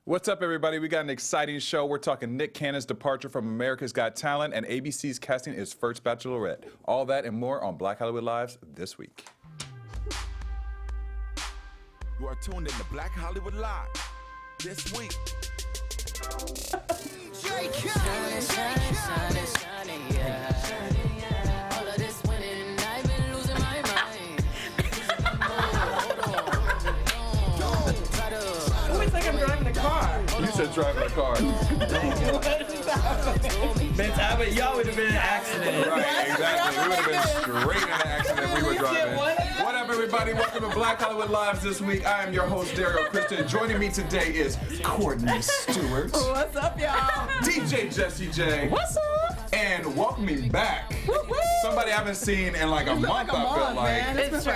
What's up, everybody? We got an exciting show. We're talking Nick Cannon's departure from America's Got Talent and ABC's casting his first Bachelorette. All that and more on Black Hollywood Lives this week. You are tuned in to Black Hollywood Live this week. Shining, yeah. All of this winning, I've been losing my mind. It's like I'm driving a car. You said driving a car. But y'all would have been in an accident. Right, exactly. We would have been straight in an accident if we were driving. What up, everybody? Welcome to Black Hollywood Lives this week. I am your host, Derrial Christon. Joining me today is Courtney Stewart. What's up, y'all? DJ Jesse J. What's up? And welcoming back somebody I haven't seen in like a month, I feel like. Man. It's true.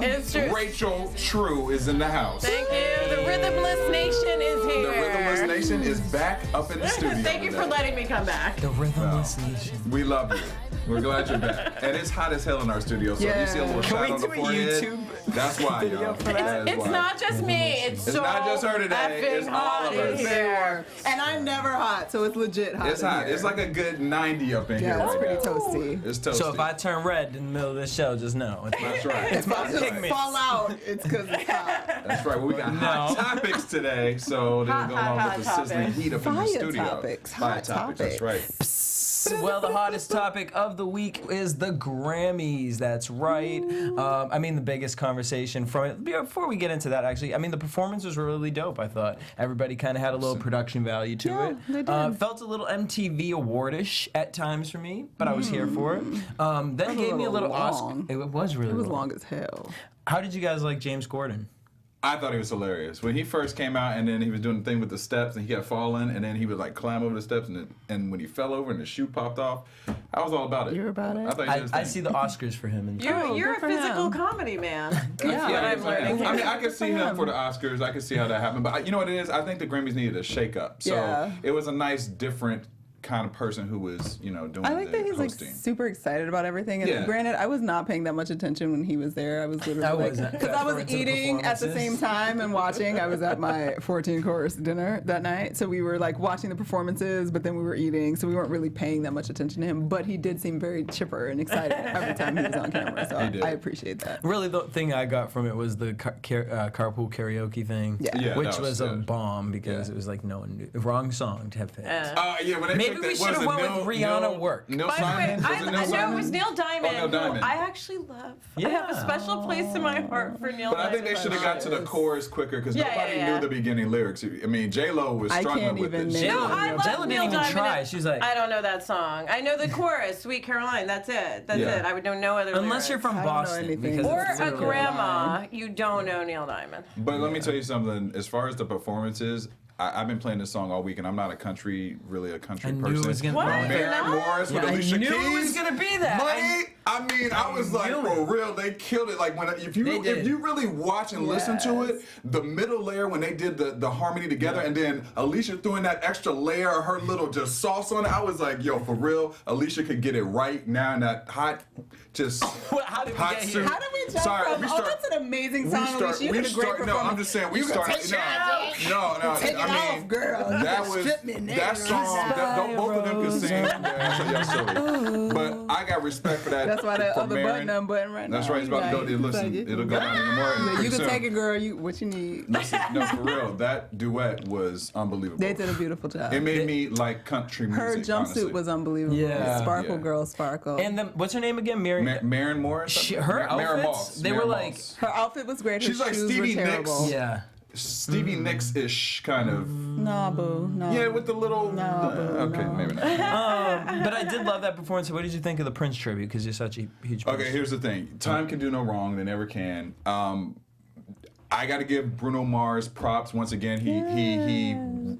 It's true. Rachel True is in the house. Thank you. The Rhythmless Nation is The here. Rhythmless Nation is back up in the studio. Thank you for today. letting me come back. The Rhythmless Nation. We love you. We're glad you're back. And it's hot as hell in our studio, so if you see a little Can shot we on the do a forehead, YouTube that's why, y'all. That is It's why. not just me. It's so not just her today. effing It's all hot of in us. here. And I'm never hot, so it's legit hot. It's in hot. here. It's like a good 90 up in Yeah, here it's right pretty now. toasty. It's toasty. So if I turn red in the middle of this show, just know. That's right. It's my That's right. pigment. Fall out. It's because it's hot. That's right. Well, we got hot topics today, so they'll go along with the sizzling heat up in the Fire studio. topics. Fire Hot topics. That's right. Well, the hottest topic of the week is the Grammys. That's right. I mean, the biggest conversation from it. Before we get into that, actually, I mean, the performance was really dope, I thought. Everybody kind of had a little production value to Yeah, it. they did. Felt a little MTV awardish at times for me, but I was here for it. Then it gave me a little Oscar. long. It was really It was long as hell. How did you guys like James Corden? I thought he was hilarious when he first came out, and then he was doing the thing with the steps, and he kept falling, and then he would like climb over the steps, and when he fell over and the shoe popped off, I was all about it. You're about it? I thought he did his I thing. see the Oscars for him. And You're a good for physical him. comedy man. Yeah. what I'm learning. I mean, I could see him him. for the Oscars. I could see how that happened, but you know what it is? I think the Grammys needed a shake-up. So Yeah. it was a nice, different kind of person who was, doing I like the that he's hosting. like super excited about everything. And Yeah. granted, I was not paying that much attention when he was there. I was literally I like, wasn't. because I Fast was forward to the eating at the performances. same time and watching. I was at my 14-course dinner that night, so we were like watching the performances, but then we were eating, so we weren't really paying that much attention to him. But he did seem very chipper and excited every time he was on camera. So He did. I appreciate that. Really, the thing I got from it was the carpool karaoke thing, Yeah. Yeah, which that was a yeah. bomb because Yeah. it was like no one knew. Wrong song to have picked. Yeah, when they Maybe picked we that- should've was it went with Neil- Rihanna Neil- Work. Neil By the way, Simon? Was it Neil no, it Simon? was Neil Diamond. Oh, Neil Diamond. Who I actually love. I Yeah. have a special place in my heart for Neil But I Diamond. think they should have got to the chorus quicker because Yeah, nobody yeah, yeah. knew the beginning lyrics. I mean, J-Lo was I struggling can't with even it. name No, I love J-Lo didn't Neil even Diamond. try. She's like, I don't know that song. I know the chorus, Sweet Caroline. That's it. That's Yeah. it. I would know no other unless you're lyrics. from I don't know Boston, anything. because Or it's a literally- grandma, you don't know Neil Diamond. But let me tell you something. As far as the performances, I've been playing this song all week, and I'm not a country I person. knew it was gonna What? be You're Mary not? Morris with Yeah, I Alicia knew Keys. it was gonna be that. Money. I was like, knew for it. real, they killed it. Like They if did. you really watch and listen to it, the middle layer when they did the harmony together, and then Alicia threw in that extra layer of her little just sauce on it. I was like, yo, for real, Alicia could get it right now in that hot, just How did we hot get here? suit. How did we jump Sorry, from, we oh, start- that's an amazing We song, start. Alicia. You We had a great start. No, performance. I'm just saying. We You can started. take your hands off. No. Take it off, girl. You That can was strip me naked that on song. the Both of them could sing. Yeah, so y'all silly. But I got respect for that. That's why that for other Marin. button unbutton right now. That's right. It's about to go. Listen, it'll go down in the morning. You pretty can soon. take it, girl. You what you need. Listen, no, for real. That duet was unbelievable. They did a beautiful job. It made me like country music. Her jumpsuit honestly. was unbelievable. Yeah. Sparkle Yeah. girl, sparkle. And then what's her name again? Mary. Marin Morris. Her Marin outfits, Moss. they Marin were Moss. her outfit was great. Her She's like shoes Stevie were Nicks. terrible. Yeah. Stevie Nicks-ish kind of. No, boo. No. Yeah, with the little. No, boo, okay, no. maybe not. But I did love that performance. What did you think of the Prince tribute? Because you're such a huge Prince. Okay, here's the thing. Time can do no wrong. They never can. I got to give Bruno Mars props once again. He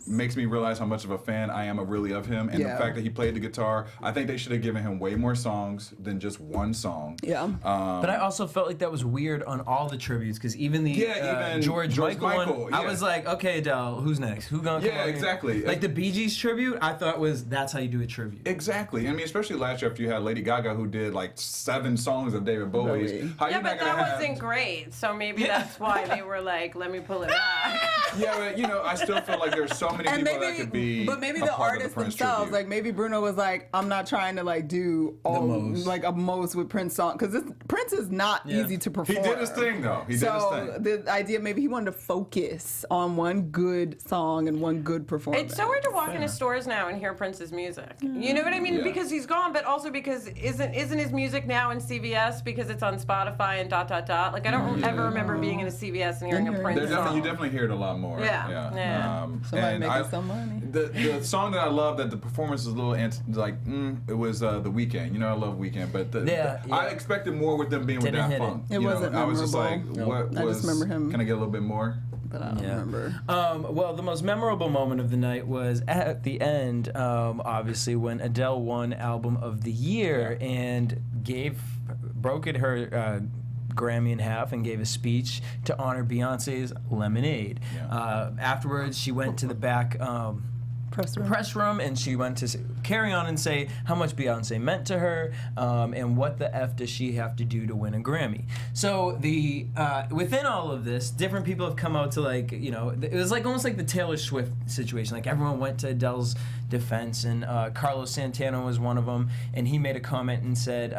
makes me realize how much of a fan I am really of him, and the Yeah. fact that he played the guitar. I think they should have given him way more songs than just one song. Yeah. But I also felt like that was weird on all the tributes because even the even George Michael one, I yeah. was like, okay, Adele, who's next? Who gonna come Yeah, over here? exactly. Like the Bee Gees tribute, I thought that's how you do a tribute. Exactly. I mean, especially last year after you had Lady Gaga who did like 7 songs of David Bowie's. Bowie. How Yeah, you but not gonna that have? wasn't great. So maybe that's why they were like, let me pull it back. Yeah, but you know, I still feel like there's so many people that could be. but maybe a the part of artists Prince themselves, tribute. like maybe Bruno was like, I'm not trying to like do all most. like a most with Prince song because Prince is not Yeah. easy to He perform. did his thing though. He did his So thing. the idea maybe he wanted to focus on one good song and one good performance. It's so weird to walk into stores now and hear Prince's music. You know what I mean? Yeah. Because he's gone, but also because isn't his music now in CVS because it's on Spotify and ... Like I don't ever remember being in a CVS and hearing a Hearing Prince You song. definitely hear it a lot more. Yeah, yeah. Somebody and making some money. The song that I love that the performance is a little it was The Weeknd. You know I love Weeknd, but Yeah. I expected more with them being Didn't with hit Daft it. Punk. It You know, wasn't I was just like, memorable. what I was? just remember him. Can I get a little bit more? But I don't remember. Well, the most memorable moment of the night was at the end, obviously, when Adele won Album of the Year and broke her Grammy in half and gave a speech to honor Beyonce's Lemonade. Yeah. Afterwards, she went to the back press room and she went to carry on and say how much Beyonce meant to her and what the F does she have to do to win a Grammy. So within all of this, different people have come out to it was like almost like the Taylor Swift situation. Like everyone went to Adele's defense and Carlos Santana was one of them, and he made a comment and said,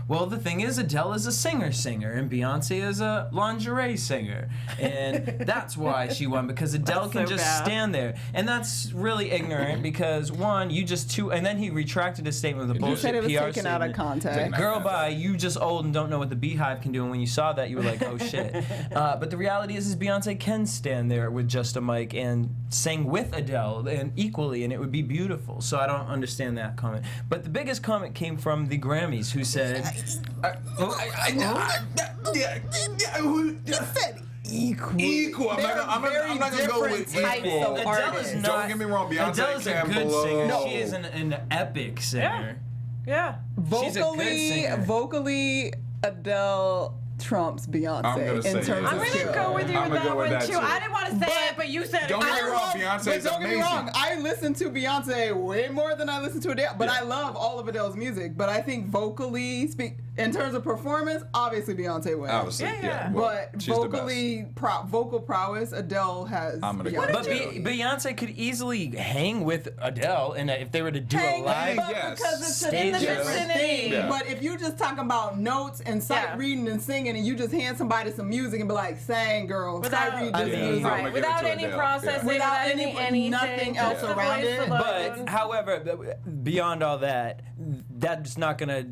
well, the thing is Adele is a singer and Beyonce is a lingerie singer, and that's why she won, because Adele That's can so just bad. stand there, and that's really ignorant because one, and then he retracted his statement with a He bullshit said it was PR taken out of statement. context. Girl, bye, you just old and don't know what the Beehive can do, and when you saw that, you were like, oh shit. But the reality is Beyonce can stand there with just a mic and sing with Adele and equally, and it would be beautiful. So I don't understand that comment. But the biggest comment came from the Grammys, who said, Equal. I'm not gonna go with types equal. of Adele artists. is Don't not, get me wrong, Beyonce Adele is a can good blow. singer. No. She is an epic singer. Yeah. She's a good singer. Vocally, Adele trumps Beyonce I'm gonna say in terms it. I'm of gonna skill. go with you I'm with gonna that go with one that too. too. I didn't want to say it, but you said Don't it. get me I wrong, love- Beyonce but is don't get me amazing. wrong, I listen to Beyonce way more than I listen to Adele, but I love all of Adele's music. But I think vocally, in terms of performance, obviously Beyonce wins. Obviously, Yeah. well, But she's the best. vocal prowess, Adele has. I'm gonna go Beyonce. with But Beyonce could easily hang with Adele, and if they were to do Hang, a live, but yes. because it's Stage in the yes. different thing. Yeah. But if you just talking about notes and sight Yeah. reading and singing, and you just hand somebody some music and be like, "Sang, girl, Without- sight read I this mean, music." I'm Right, gonna give without it to any Adele. processing, Yeah. Without without anything anything, else just the around voice it. alone. But however, beyond all that, that's not gonna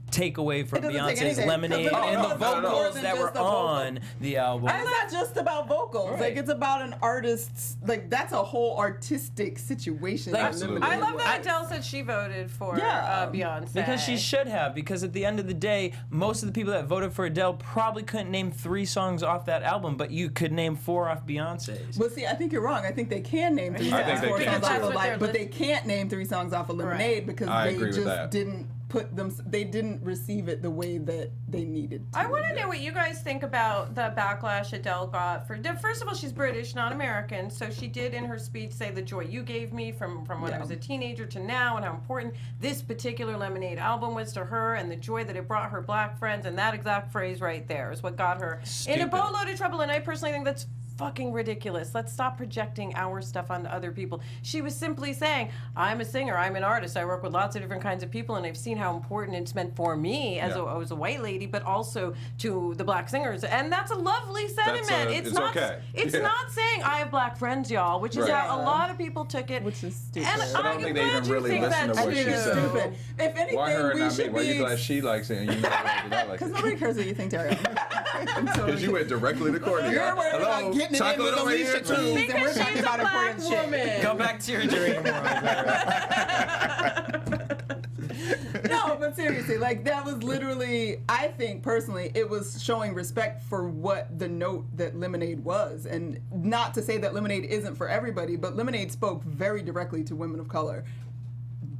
take away from It doesn't take Beyonce's anything, 'cause Lemonade the and the vocals are vocals more that than were just the vocal. on the album. It's not just about vocals. Like it's about an artist's. Like that's a whole artistic situation. Like, Absolutely. I love that Adele said she voted for Beyonce. Because she should have, because at the end of the day, most of the people that voted for Adele probably couldn't name 3 songs off that album, but you could name 4 off Beyonce's. But see, I think you're wrong. I think they can name 3 I songs, think they 4 can, songs too. off That's of what they're like, but they can't name 3 songs off of Lemonade because I they agree with just that. didn't put them. They didn't receive it the way that they needed to. I want to know what you guys think about the backlash Adele got for. First of all, she's British, not American, so she did in her speech say the joy you gave me from when I was a teenager to now, and how important this particular Lemonade album was to her, and the joy that it brought her black friends, and that exact phrase right there is what got her in a Stupid. boatload of trouble. And I personally think that's fucking ridiculous. Let's stop projecting our stuff onto other people. She was simply saying, I'm a singer, I'm an artist, I work with lots of different kinds of people, and I've seen how important it's meant for me as a white lady, but also to the black singers. And that's a lovely sentiment. it's not okay. It's Yeah. not saying I have black friends, y'all, which is Right. how a lot of people took it. Which is stupid. And But I don't think they even really listen to I what think she it's said. stupid. If anything, Why her and we not me? should Why be. you glad she likes it and you know that I like Because it? nobody cares what you think, Terry. Because you went directly to Courtney. You're worried Hello, about getting it in chocolate with over Alicia here Keys, too. and we're Because talking she's a about black important woman. shit. Go back to your dream. No, but but seriously, like that was literally, I think personally, it was showing respect for what the note that Lemonade was. And not to say that Lemonade isn't for everybody, but Lemonade spoke very directly to women of color.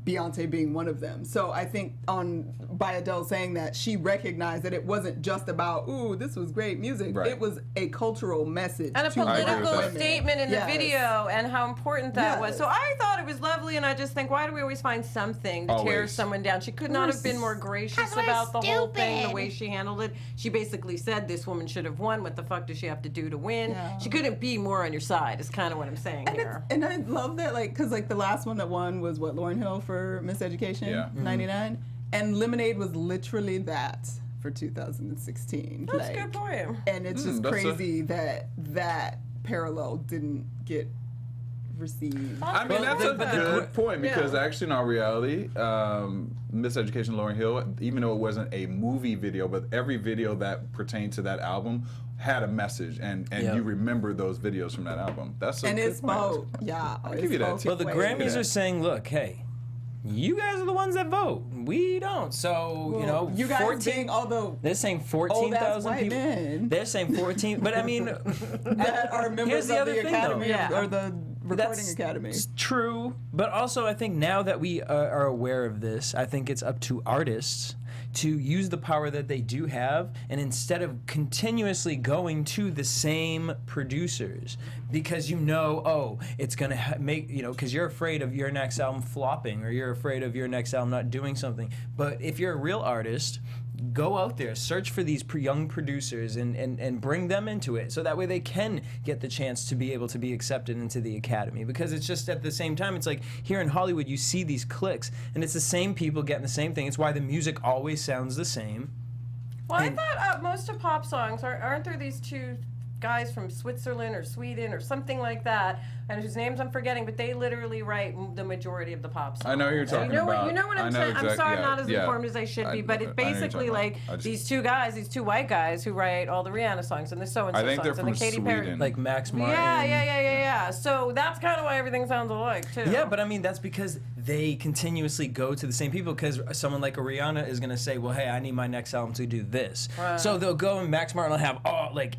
Beyonce being one of them. So I think by Adele saying that, she recognized that it wasn't just about, ooh, this was great music. Right. It was a cultural message. And a to political women. statement in the Yes. video and how important that was. Yes. So I thought it was lovely, and I just think, why do we always find something to tear Always. someone down? She could not have been more gracious about the whole thing, the way she handled it. She basically said this woman should have won. What the fuck does she have to do to win? Yeah. She couldn't be more on your side, is kind of what I'm saying here. And I love that, like, because like the last one that won was what, Lauryn Hill for Miss Education, Yeah. 99, and Lemonade was literally that for 2016. That's like, a good point. And it's just that's crazy that parallel didn't get received. I mean, that's a good point because actually, in all reality, Miss Education, Lauryn Hill, even though it wasn't a movie video, but every video that pertained to that album had a message, and Yeah. you remember those videos from that album. That's a And good it's point. both. Yeah. I'll give you that. Well, the Grammys are saying, look, hey, you guys are the ones that vote. We don't. So, you know, you guys 14 being all the they're saying old-ass 14,000 white people. men They're saying 14, but I mean, that are here's members the of other the thing, Academy though. Yeah. or the Recording That's Academy. true, but also I think now that we are aware of this, I think it's up to artists to use the power that they do have, and instead of continuously going to the same producers, because it's gonna make, because you're afraid of your next album flopping, or you're afraid of your next album not doing something. But if you're a real artist, go out there, search for these young producers and bring them into it, so that way they can get the chance to be able to be accepted into the Academy. Because it's just at the same time, it's like here in Hollywood, you see these cliques, and it's the same people getting the same thing. It's why the music always sounds the same. Well, I thought most of pop songs aren't there these two guys from Switzerland or Sweden or something like that, and whose names I'm forgetting, but they literally write the majority of the pop songs. I know who you're talking about. You know what I'm saying? I'm sorry, I'm not as informed as I should be, but it's I know you're basically talking like about. these two guys, these two white guys who write all the Rihanna songs and the so-and-so I think songs they're and from the Katy Perry. Sweden. Like Max Martin. Yeah. So that's kind of why everything sounds alike, too. Yeah, but I mean, that's because they continuously go to the same people, because someone like a Rihanna is going to say, well, hey, I need my next album to do this. Right. So they'll go, and Max Martin will have,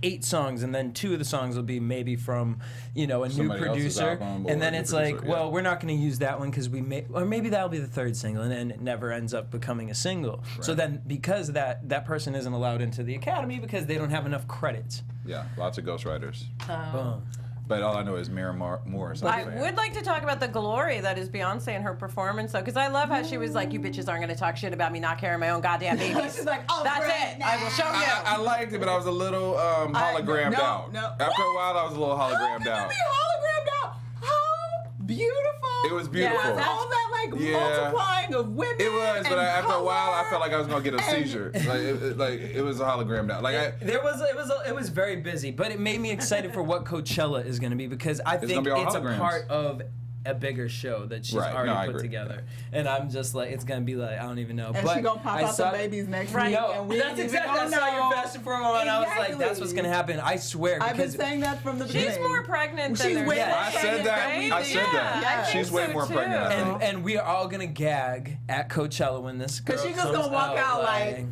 8 songs, and then 2 of the songs will be maybe from, a Somebody new else's producer. album or And then a new it's producer, like, yeah. well, we're not going to use that one because or maybe that'll be the 3rd single, and then it never ends up becoming a single. So Right. then, because that person isn't allowed into the Academy because they don't have enough credits. Yeah, lots of ghostwriters. Boom. But all I know is Mira Moore. I would like to talk about the glory that is Beyonce and her performance, though, because I love how she was like, "You bitches aren't gonna talk shit about me not carrying my own goddamn babies." She's like, oh, That's great. it. I will show you. I liked it, but I was a little hologrammed out. No. After a while, I was a little hologrammed out. Be hologrammed out. How beautiful. It was beautiful. Yeah, All that like Yeah. multiplying of women. It was, but and after a while, I color. felt like I was gonna get a and- seizure. It was a hologrammed out. It was very busy, but it made me excited for what Coachella is going to be, because I think gonna be all it's a holograms. part of a bigger show that she's Right. No, I already put agree. together, and I'm just like, it's going to be like, I don't even know. And but she gonna pop I out saw, some babies next Right. week. No, and we that's ain't even exactly. I gonna saw your know. fashion for a moment, and I was like, that's Exactly. what's going to happen. I swear. I've been because saying that from the beginning. She's more pregnant than She's her way dad. more I said pregnant that. than we I think. said that. Yeah, I think She's way so, more too. pregnant. I think. and we are all going to gag at Coachella when this girl 'Cause she just comes gonna walk out like-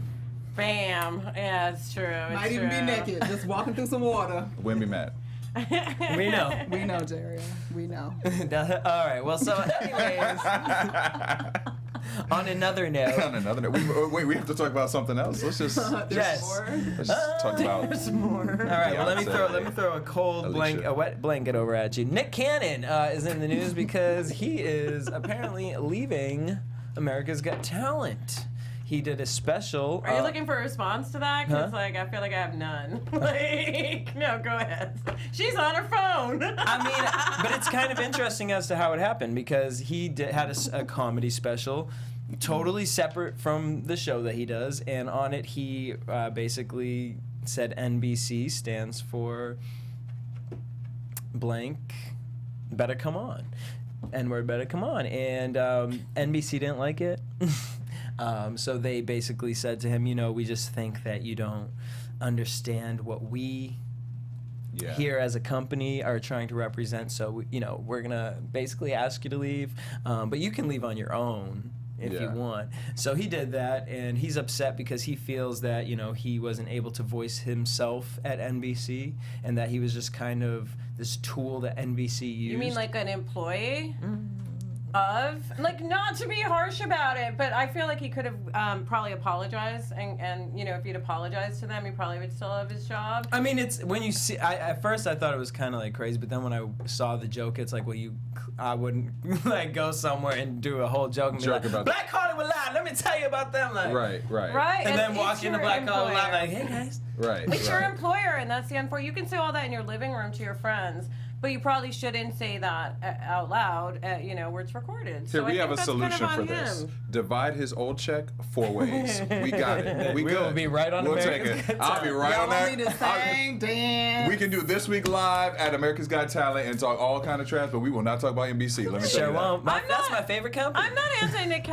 Bam. Yeah, it's true. It's Might even be true. naked, just walking through some water. Wouldn't be mad. we know. We know, Jerry. We know. All right. Well, so anyways, on another note. On another note, we have to talk about something else. Let's just Yes. talk about. There's more. All right, well, let me Beyonce. throw a cold Alicia. a wet blanket over at you. Nick Cannon is in the news because he is apparently leaving America's Got Talent. He did a special. Are you looking for a response to that? Because, Huh? like, I feel like I have none. Like, no, go ahead. She's on her phone. I mean, but it's kind of interesting as to how it happened, because he had a comedy special, totally separate from the show that he does, and on it he basically said NBC stands for blank, better come on. N-word better come on. And NBC didn't like it. So they basically said to him, we just think that you don't understand what we Yeah. here as a company are trying to represent. So, we're going to basically ask you to leave. But you can leave on your own if you Yeah. want. So he did that, and he's upset because he feels that, you know, he wasn't able to voice himself at NBC, and that he was just kind of this tool that NBC used. You mean like an employee? Of, like, not to be harsh about it, but I feel like he could have probably apologized, and you know, if he'd apologized to them, he probably would still have his job. I mean, it's when you see. At first, I thought it was kind of like crazy, but then when I saw the joke, it's like, well, I wouldn't like go somewhere and do a whole joke and be Joke like, about Black Hollywood Live. Let me tell you about them, like, Right. Right, and then it's walk into your Black Hollywood Live, employer. like, hey guys. Right. It's your right. employer, and that's the unfortunate. You can say all that in your living room to your friends, but you probably shouldn't say that out loud, you know, where it's recorded. Here, So we I have a think that's kind of solution for on this. him. Divide his old check 4 ways. We got it. We We'll good. be right on We'll America's take it. Got I'll be Talent. right Y'all on want that. me to sing, dance? We can do This Week Live at America's Got Talent and talk all kind of trash, but we will not talk about NBC. Let me tell Sure you that. won't. I'm That's not- my favorite company. I'm not anti-Nick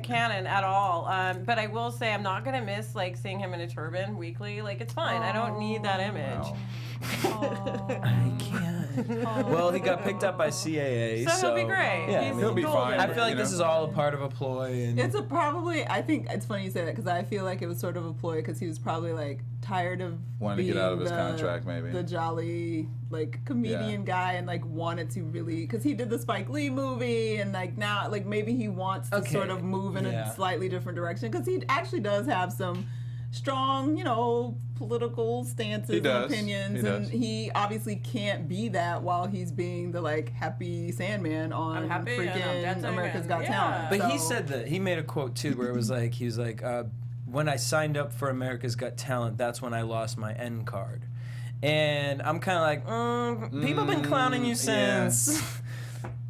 Cannon at all, but I will say I'm not gonna miss like seeing him in a turban weekly. Like, it's fine. I don't need that image. I can't. Well, he got picked up by CAA, So he'll be great. Yeah, He's He'll be golden. fine. I feel like You this know? is all a part of a ploy. And It's I think it's funny you say that because I feel like it was sort of a ploy because he was probably like tired of Wanted to get being out of his contract, maybe. the jolly like comedian guy and like wanted to really because he did the Spike Lee movie and like now like maybe he wants to Okay, sort of move in yeah. a slightly different direction because he actually does have some strong, you know, political stances He and does. opinions, He and does. he obviously can't be that while he's being the like happy Sandman on I'm happy and I'm freaking dancing America's and- Got yeah. Talent. But he So- said that he made a quote too, where it was like he was like, "When I signed up for America's Got Talent, that's when I lost my N card." And I'm kind of like, people been clowning you yeah. since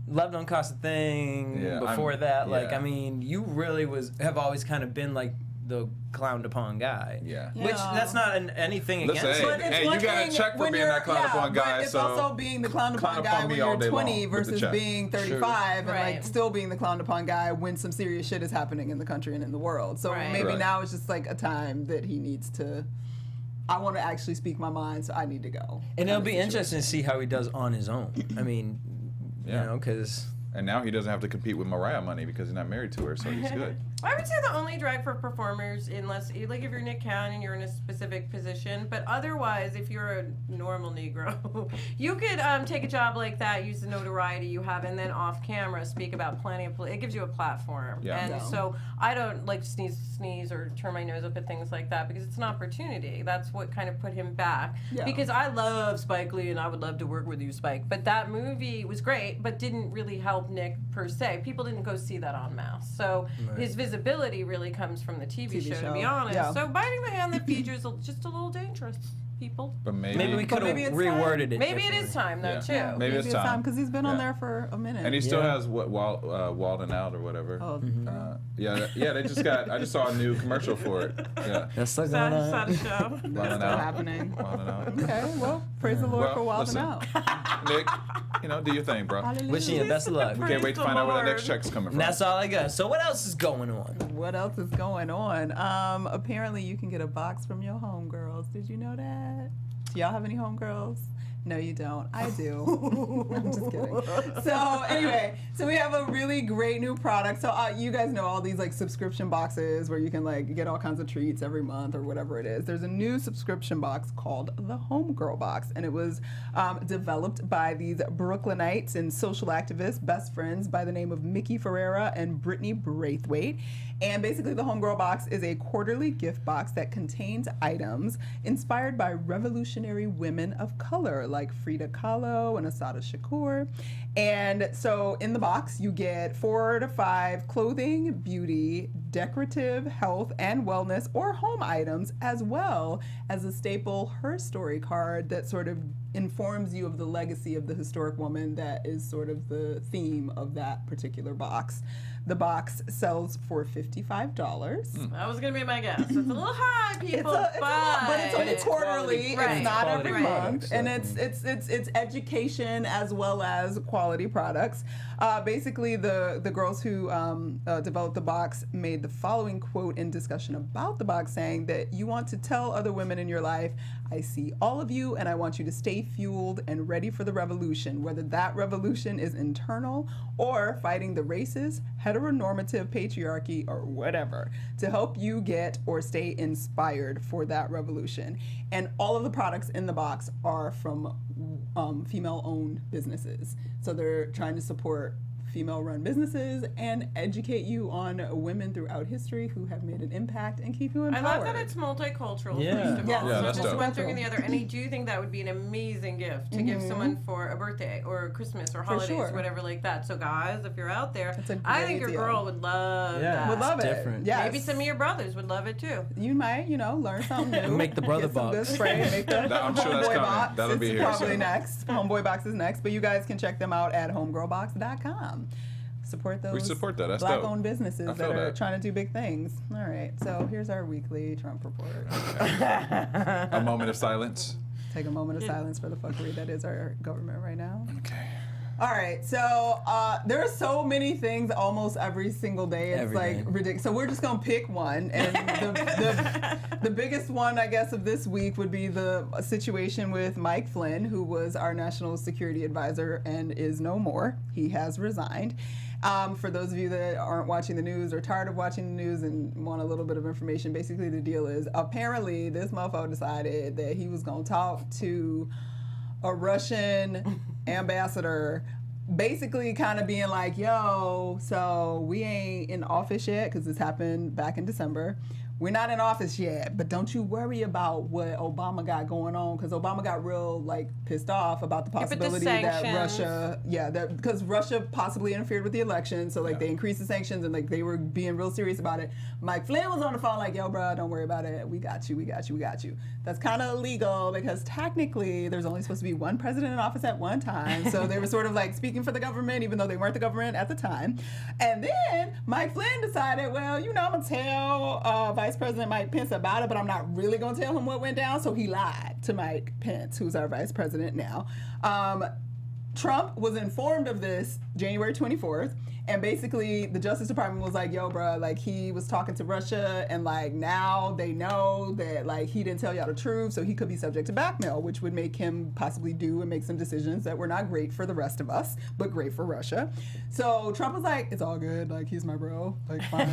Love Don't Cost a Thing. Yeah, before that, like, yeah. I mean, you really have always kind of been like the clowned upon guy. Yeah. Which that's not anything Listen, against hey, it. But it's hey, you one got a thing check for when being you're- that clown upon guy, but it's so also being the clown upon clown guy upon when me all you're day 20 long with the versus check. being 35 and Right. like still being the clown upon guy when some serious shit is happening in the country and in the world. So Right. maybe Right. now it's just like a time that he needs to. I want to actually speak my mind, so I need to go. And it'll kind of be situation. interesting to see how he does on his own. I mean, Yeah. you know, because And now he doesn't have to compete with Mariah money because he's not married to her, so he's good. I would say the only drag for performers, unless like if you're Nick Cannon, you're in a specific position. But otherwise, if you're a normal Negro, you could take a job like that, use the notoriety you have, and then off camera speak about plenty of. It gives you a platform. Yeah. And Yeah. so I don't like sneeze or turn my nose up at things like that because it's an opportunity. That's what kind of put him back. Yeah. Because I love Spike Lee and I would love to work with you, Spike. But that movie was great, but didn't really help Nick per se. People didn't go see that en masse. So his visibility really comes from the TV show, to be honest. Yeah. So biting the hand that feeds you is just a little dangerous, people. But maybe we could have maybe it's reworded it. Maybe it differently. is time, though, Yeah. too. Maybe it's time. because he's been on Yeah. there for a minute. And he still Yeah. has what Walden Out or whatever. Oh, Yeah, they just got. I just saw a new commercial for it. Yeah, That's still Is going that on. a show? Walden still Out. happening. Walden Out. Okay, well, praise the Lord Well, for wilding listen. out. Nick, do your thing, bro. Wishing you the best of luck. Can't wait to find out where the next check's coming And from. that's all I got. So what else is going on? What else is going on? Apparently you can get a box from your homegirls. Did you know that? Do y'all have any homegirls? No, you don't. I do. I'm just kidding. So anyway, so we have a really great new product. So you guys know all these like subscription boxes where you can like get all kinds of treats every month or whatever it is. There's a new subscription box called the Homegirl Box, and it was developed by these Brooklynites and social activists, best friends by the name of Mickey Ferreira and Brittany Braithwaite. And basically, the Homegirl Box is a quarterly gift box that contains items inspired by revolutionary women of color like Frida Kahlo and Assata Shakur. And so in the box, you get 4 to 5 clothing, beauty, decorative, health, and wellness or home items, as well as a staple Her Story card that sort of informs you of the legacy of the historic woman that is sort of the theme of that particular box. The box sells for $55. That was going to be my guess. It's a little high, people, but it's only it's quarterly. quality- It's not quality every products, month, and so- it's education as well as quality products. Basically, the girls who developed the box made the following quote in discussion about the box, saying that you want to tell other women in your life, I see all of you, and I want you to stay fueled and ready for the revolution, whether that revolution is internal or fighting the racist, heteronormative patriarchy or whatever to help you get or stay inspired for that revolution. And all of the products in the box are from female-owned businesses. So they're trying to support female-run businesses and educate you on women throughout history who have made an impact and keep you empowered. I love that it's multicultural. Yeah. First of Yeah. all. Yeah, So that's just dope. one thing or the other. And I do think that would be an amazing gift to give someone for a birthday or Christmas or holidays sure. or whatever like that. So guys, if you're out there, That's a I great think your deal. girl would love that. Would love it. different. Yes. Maybe some of your brothers would love it too. You might, learn something new. Make the brother Get some good box. spray. Make the I'm sure that's Homeboy coming. Box. That'll It's be here probably soon. next. Homeboy Box is next, but you guys can check them out at homegirlbox.com. Support those We support that. That's Black-owned dope. businesses I that feel are that. trying to do big things. All right, so here's our weekly Trump report. A moment of silence. Take a moment of silence for the fuckery that is our government right now. Okay. All right, so there are so many things almost every single day. It's Every like day. ridiculous. So we're just gonna pick one, and the biggest one, I guess, of this week would be the situation with Mike Flynn, who was our national security advisor and is no more. He has resigned. For those of you that aren't watching the news or tired of watching the news and want a little bit of information, basically the deal is apparently this mofo decided that he was gonna talk to a Russian ambassador, basically kind of being like, yo, so we ain't in office yet, because this happened back in December. We're not in office yet, but don't you worry about what Obama got going on, because Obama got real pissed off about the but the possibility that sanctions. Russia, because Russia possibly interfered with the election, so they increased the sanctions and they were being real serious about it. Mike Flynn was on the phone like, yo, bro, don't worry about it. We got you. That's kind of illegal because technically there's only supposed to be one president in office at one time, so they were sort of speaking for the government, even though they weren't the government at the time. And then Mike Flynn decided, well, I'm gonna tell Vice President Mike Pence about it, but I'm not really gonna tell him what went down. So he lied to Mike Pence, who's our vice president now. Trump was informed of this January 24th, and basically the Justice Department was like, yo, bruh, he was talking to Russia, and now they know that he didn't tell y'all the truth, so he could be subject to blackmail, which would make him possibly do and make some decisions that were not great for the rest of us, but great for Russia. So Trump was like, it's all good, he's my bro, fine.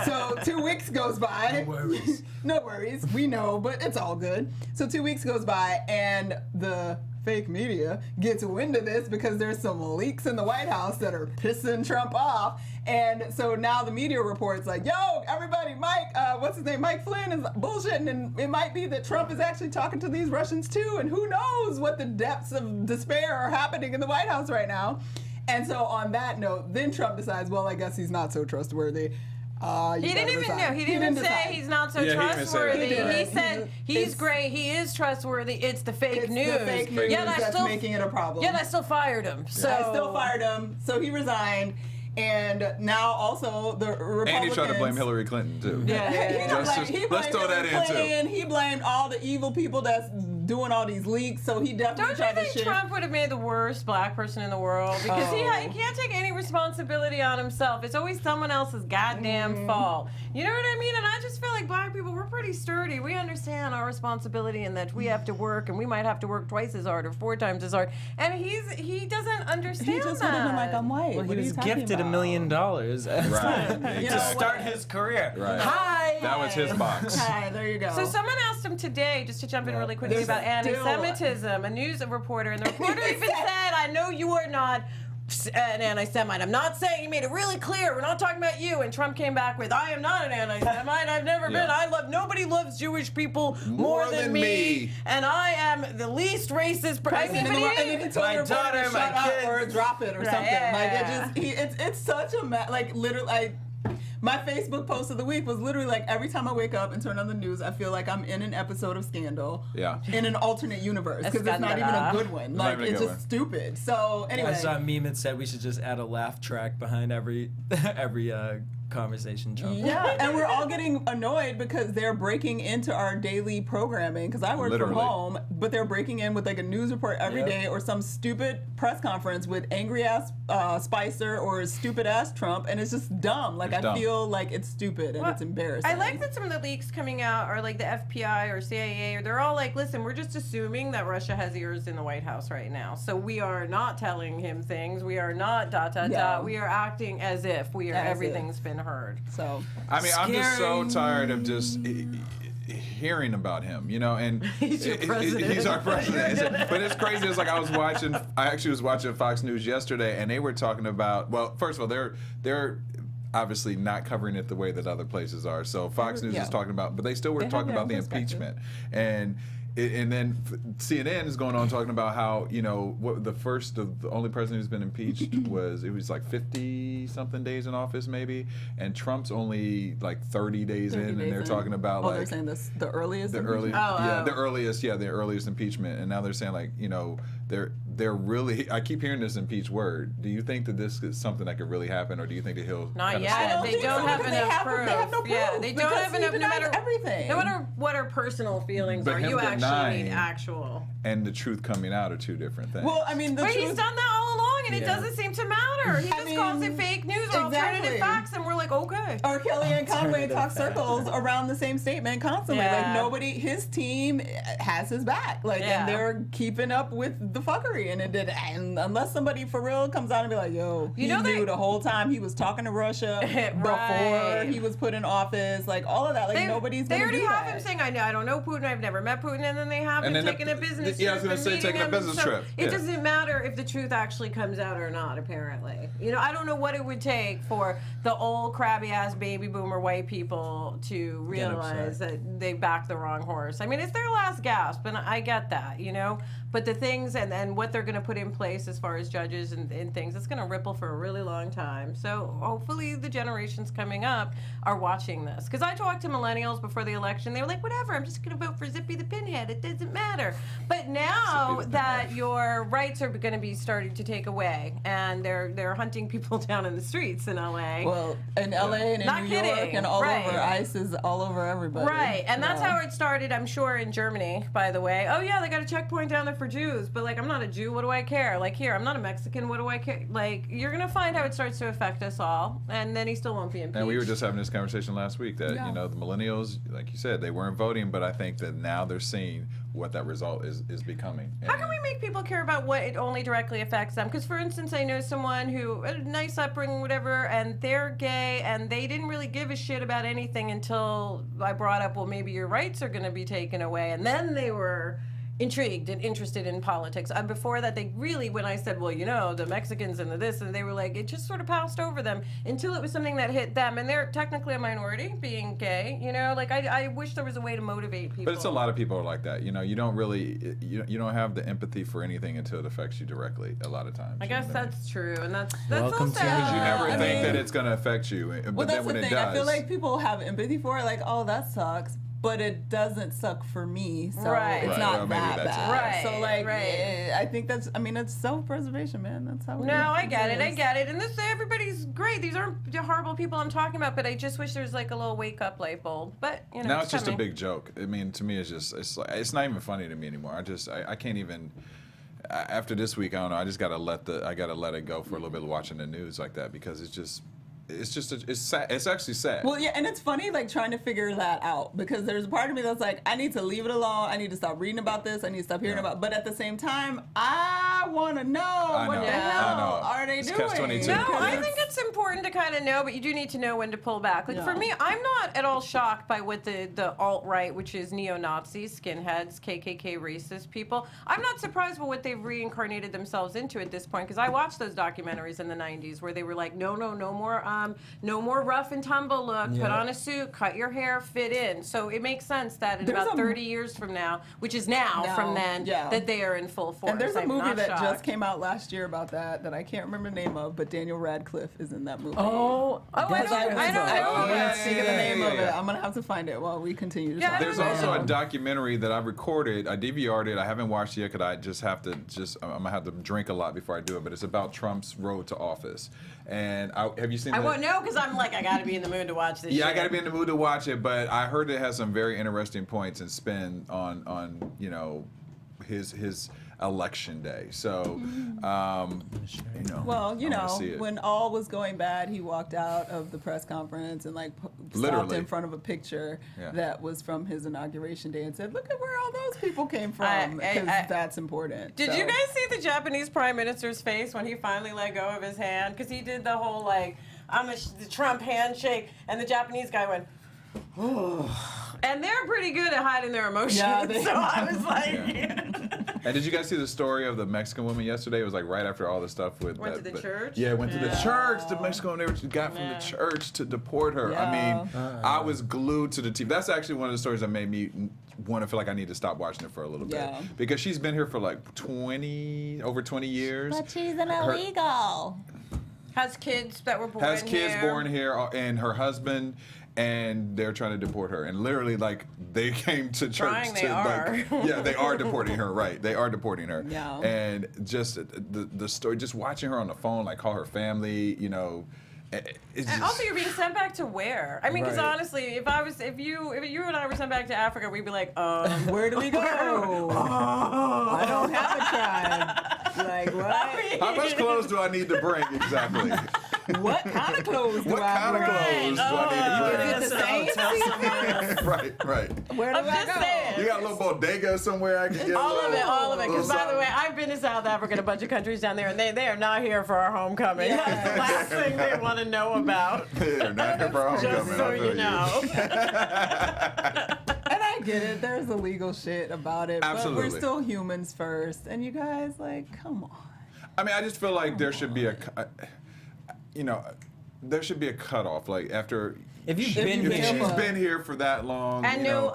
So 2 weeks goes by. No worries. No worries, we know, but it's all good. So 2 weeks goes by, and the fake media gets wind of this because there's some leaks in the White House that are pissing Trump off. And so now the media reports yo, everybody, Mike Flynn is bullshitting, and it might be that Trump is actually talking to these Russians too, and who knows what the depths of despair are happening in the White House right now. And so on that note, then Trump decides, well, I guess he's not so trustworthy. He didn't even know. He didn't even say he's not so Yeah, he didn't even say that. trustworthy. He didn't. He said he's great. He is trustworthy. It's the fake It's news. the fake news Yet I that's still making it a problem. Yet I still fired him. So I still fired him, so he resigned. And now also the Republicans. And he tried to blame Hillary Clinton too. Yeah. He Let's throw that in too. He blamed all the evil people that's doing all these leaks, so he definitely Don't you tried to think shift. Trump would have made the worst black person in the world? Because he can't take any responsibility on himself. It's always someone else's goddamn fault. You know what I mean? And I just feel like black people, we're pretty sturdy. We understand our responsibility and that we have to work, and we might have to work twice as hard or 4 times as hard. And he doesn't understand He just that. would have been like, I'm white. Well, What he are was you talking gifted about? $1 million Right. You to know start what? his career. Right. Hi. That was his box. Hi, there you go. So someone asked him today, just to jump in really quickly, There's about still- anti-Semitism, a news reporter, and the reporter even said, I know you are not an anti-Semite. I'm not saying, he made it really clear, we're not talking about you. And Trump came back with, I am not an anti-Semite, I've never been. Nobody loves Jewish people more than me. And I am the least racist person. And then he told My the reporter daughter, to my shut up kids. or drop it or Right, something. yeah. It's such a literally. My Facebook post of the week was literally every time I wake up and turn on the news, I feel like I'm in an episode of Scandal. Yeah. In an alternate universe, because it's not even a good one. Not even a It's good just one. stupid. So anyway. I saw a meme that said we should just add a laugh track behind every conversation, Trump. Yeah, and we're all getting annoyed because they're breaking into our daily programming. Because I work Literally. from home, but they're breaking in with like a news report every Yep. day or some stupid press conference with angry ass Spicer or stupid ass Trump, and it's just dumb. Like It's I dumb. feel like it's stupid and Well, it's embarrassing. I like that some of the leaks coming out are like the FBI or CIA, or they're all like, listen, we're just assuming that Russia has ears in the White House right now. So we are not telling him things. We are not ... Yeah. We are acting as if we are As if. everything's been heard. So I mean, I'm just so Scary. tired of just hearing about him, you know, and He's your president. he's our president. But it's crazy. It's like I actually was watching Fox News yesterday, and they were talking about. Well, first of all, they're obviously not covering it the way that other places are. So Fox News Yeah. is talking about, but they still were They have talking their about own the perspective. impeachment, and then CNN is going on talking about how, you know, what the only president who's been impeached was like 50 something days in office maybe, and Trump's only like 30 days 30 in, and days they're in. talking about they're like saying this the earliest. the impeachment? earliest impeachment, and now they're saying like, you know, they're really, I keep hearing this impeach word. Do you think that this is something that could really happen, or do you think that he'll Not kinda yet. slump They into don't it? have because they enough have- proof. they have no Yeah, proof they don't because have he enough. No denies matter everything. No matter what our personal feelings But are, him you actually denying- need actual. and the truth coming out are two different things. Well, I mean, the But truth. he's done that all along, and it Yeah. doesn't seem to matter. He I just calls it mean, fake news or alternative exactly. facts, and we're like, okay. Or Kellyanne Conway Alternative talks facts. circles around the same statement constantly. Yeah. Like nobody, his team has his back. Like, Yeah. and they're keeping up with the fuckery. And and unless somebody for real comes out and be like, yo, he know knew they- the whole time he was talking to Russia before Right. he was put in office. Like all of that. Like nobody's They gonna already do have that. him saying, I don't know Putin, I've never met Putin, and then they have And him then taking a business yeah, I was trip gonna and say, meeting taking a him, business so trip. It Yeah. doesn't matter if the truth actually comes out or not, apparently. You know, I don't know what it would take for the old crabby ass baby boomer white people to realize that they backed the wrong horse. I mean, it's their last gasp, and I get that, you know. But the things and what they're going to put in place as far as judges and things, it's going to ripple for a really long time. So hopefully the generations coming up are watching this. Because I talked to millennials before the election. They were like, whatever, I'm just going to vote for Zippy the Pinhead. It doesn't matter. But now Zippy the that Pinhead. your rights are going to be starting to take away, and they're hunting people down in the streets in LA. Well, in LA and in Not New York kidding. and all Right. over, ICE is all over everybody. Right, and that's Yeah. how it started, I'm sure, in Germany, by the way. Oh, yeah, they got a checkpoint down there for Jews, but, like, I'm not a Jew, what do I care? Like, here, I'm not a Mexican, what do I care? Like, you're going to find how it starts to affect us all, and then he still won't be impeached. And we were just having this conversation last week that, Yeah. you know, the millennials, like you said, they weren't voting, but I think that now they're seeing what that result is becoming. How can we make people care about what it only directly affects them? Because, for instance, I know someone who had a nice upbringing, whatever, and they're gay, and they didn't really give a shit about anything until I brought up, well, maybe your rights are going to be taken away, and then they were intrigued and interested in politics. Before that, they really, when I said, well, you know, the Mexicans and the this, and they were like, it just sort of passed over them until it was something that hit them, and they're technically a minority, being gay, you know? Like, I wish there was a way to motivate people. But it's a lot of people are like that. You know, you don't really, you don't have the empathy for anything until it affects you directly a lot of times. I you know guess what I mean? that's true, and that's Welcome all to sad. Because you never I think mean- that it's going to affect you. But Well, then that's when the it thing. does. I feel like people have empathy for it. Like, oh, that sucks. But it doesn't suck for me, so Right. it's Right, not well, maybe that that's it. bad. Right, So like, right. I think that's. I mean, it's self-preservation, man. That's how. No, I get it. I is. get it. And this, everybody's great. These aren't the horrible people I'm talking about, but I just wish there's like a little wake-up light bulb. But, you know, Now it's just a coming. big joke. I mean, to me, it's not even funny to me anymore. I can't even. After this week, I don't know. I just gotta let it go for a little bit watching the news like that because it's sad. It's actually sad. Well, yeah, and it's funny, like, trying to figure that out because there's a part of me that's like, I need to leave it alone. I need to stop reading about this. I need to stop hearing Yeah. about. But at the same time, I want to know what know, the I hell know. are they It's doing? catch-22. No, Because I it's- think it's important to kind of know, but you do need to know when to pull back. Like, for Yeah. me, I'm not at all shocked by what the alt-right, which is neo-Nazis, skinheads, KKK racist people. I'm not surprised by what they've reincarnated themselves into at this point, because I watched those documentaries in the 90s where they were like, no more rough and tumble look, put Yeah. on a suit, cut your hair, fit in. So it makes sense that in There's about a- 30 years from now, which is now from then, yeah. that they are in full force. And there's a I'm movie not that shocked. just came out last year about that I can't remember the name of, but Daniel Radcliffe is in that movie. Oh, I don't Because know. I I don't can't know. think of the name of it. Yeah. I'm gonna have to find it while we continue to Yeah, talk. I There's don't also know. a documentary that I recorded. I DVR'd it. I haven't watched it yet because I just have to. I'm gonna have to drink a lot before I do it. But it's about Trump's road to office. And have you seen I the Well, no, because I'm like, I got to be in the mood to watch this. Yeah, I shit. got to be in the mood to watch it, but I heard it has some very interesting points and spin on you know his election day. So, you know, Well, you I wanna know, see it. when all was going bad, he walked out of the press conference and like stopped Literally. in front of a picture Yeah. that was from his inauguration day and said, "Look at where all those people came from," I- because I- that's important. Did So- you guys see the Japanese prime minister's face when he finally let go of his hand? Because he did the whole like, the Trump handshake, and the Japanese guy went, and they're pretty good at hiding their emotions. Yeah, they- so I was like, And did you guys see the story of the Mexican woman yesterday? It was like right after all the stuff with Went to the church? Yeah, went to the church. The Mexican woman she got from Yeah. the church to deport her. I mean, I was glued to the TV. That's actually one of the stories that made me want to feel like I need to stop watching it for a little bit Yeah. because she's been here for like over 20 years. But she's an illegal. has kids that were born Has kids here. born here and her husband. And they're trying to deport her, and literally, like, they came to church. Trying, they are. Like, yeah, they are deporting her, right? They are deporting her. Yeah. And just the story, just watching her on the phone, like, call her family, you know, it's And just. also, you're being sent back to where? I mean, because Right. honestly, if you and I were sent back to Africa, we'd be like, Where do we go? I don't have a tribe. Like what? How much clothes do I need to bring exactly? What kind of clothes do What I kind of bring? clothes do I need Is to it the same season? bring? Right. Where do I'm I just go? saying. You got a little bodega somewhere I can get all of it. Because by the something? way, I've been to South Africa and a bunch of countries down there, and they are not here for our homecoming. Yeah. That's the last thing they want to know about. They're not here for our Just homecoming, so I'll you tell know. And I get it. There's illegal shit about it. But Absolutely. we're still humans first. And you guys, like, come on. I mean, I just feel like there should be there should be a cutoff. Like after If you've she- been if here- she's been here for that long, And you know,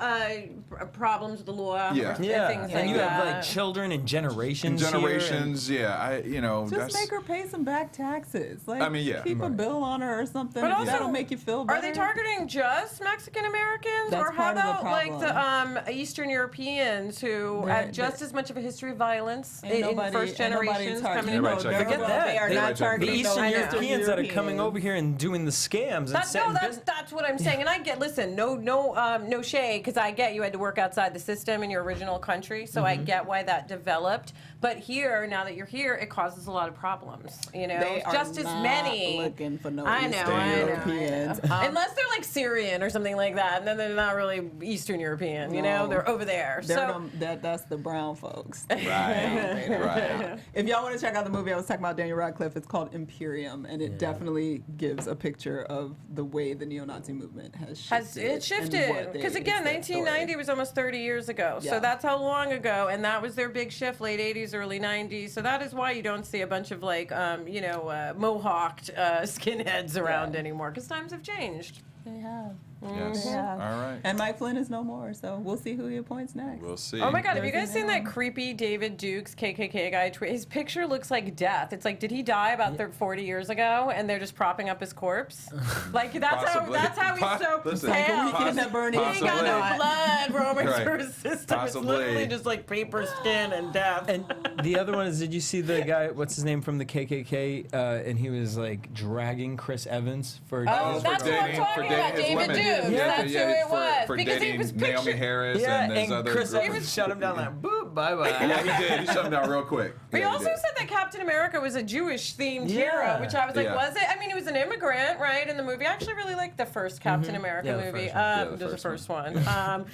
problems with the law. Yeah. Or Yeah, things like and you that. have like children and generations. here, and- generations. Just that's, make her pay some back taxes. Like, I mean, yeah. keep a Right. bill on her or something. But also, that'll make you feel better. Are they targeting just Mexican Americans, That's or how part of the about like the Eastern Europeans who They're- have just as much of a history of violence Ain't in nobody- first ain't nobody generations targeting coming in? Everybody check it Forget out. that. They are They- not check it out. The targeting Eastern those Europeans that are coming over here and doing the scams. And setting That's what I'm saying. And I get, listen, no shade, because I get you had to work outside the system in your original country, so I get why that developed. But here, now that you're here, it causes a lot of problems. You know, They are just as not many. looking for no I know, Eastern I know, Europeans. Unless they're like Syrian or something like that, and then they're not really Eastern European. You know, No. they're over there. They're So that's the brown folks. right, right. If y'all want to check out the movie I was talking about, Daniel Radcliffe, it's called Imperium, and it definitely gives a picture of the way the neo-Nazi movement has shifted. It shifted because again, 1990 was almost 30 years ago. Yeah. So that's how long ago, and that was their big shift, late 80s, early 90s. So that is why you don't see a bunch of like, mohawked skinheads around anymore, because times have changed. They have. Yes. Yeah. All right. And Mike Flynn is no more, so we'll see who he appoints next. We'll see. Oh my God, have you There's guys an seen that arrow. creepy David Dukes KKK guy tweet? His picture looks like death. It's like, did he die about 40 years ago and they're just propping up his corpse? Like Possibly. that's how he's so Listen, Like a pale. weekend at Bernie's. He ain't got no blood roaming Right. through his system. Possibly. It's literally just like paper skin and death. And the other one is, did you see the guy? What's his name from the KKK? And he was like dragging Chris Evans for. Oh, for that's what I'm dating- talking for dating about, his David women. Dukes. That's who it was. For Because he dating was Naomi pictured- Harris yeah, and his other Chris girl. Evans shut him down like, boop, bye bye. Yeah, he did. He shut him down real quick. He Yeah, also did. said that Captain America was a Jewish-themed Yeah. hero, which I was like, Yeah. was it? I mean, he was an immigrant, right, in the movie. I actually really liked the first Captain America Yeah, the movie. first one. Yeah, the There's a first first one.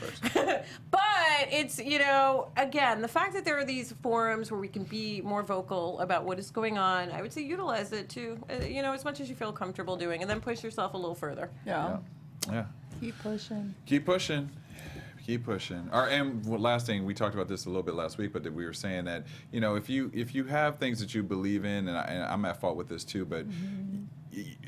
But it's, again, the fact that there are these forums where we can be more vocal about what is going on, I would say utilize it too, as much as you feel comfortable doing, and then push yourself a little further. Yeah. Yeah. Keep pushing. Keep pushing. Keep pushing. Last thing, we talked about this a little bit last week, but that we were saying that if you have things that you believe in, and I'm at fault with this too, but